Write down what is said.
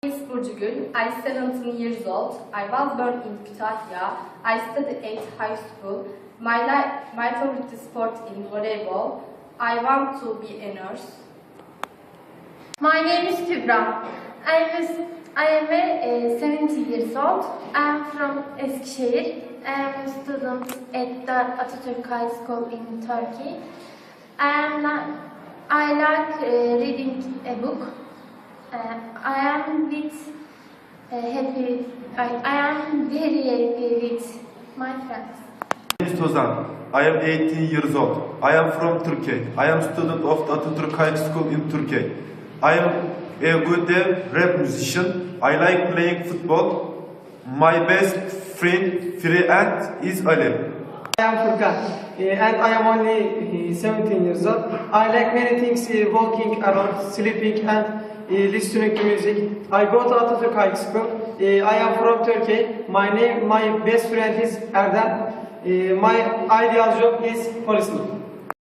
is Burcugül. I 17 years old. I was born in Kütahya. I studied at high school. My favorite sport is volleyball. I want to be a nurse. My name is Kübra. I am 70 years old. I am from Eskişehir. I am a student at the Atatürk High School in Turkey. I like reading a book. I am very happy with my friends. My name is Tozan. I am 18 years old. I am from Turkey. I am student of the Atatürk High School in Turkey. I am a good rap musician. I like playing football. My best friend is Ali. I am Furkan and I am only 17 years old. I like many things, walking around, sleeping and listening to music. I go to Atatürk High School. I am from Turkey. My best friend is Erdem. My ideal job is policeman.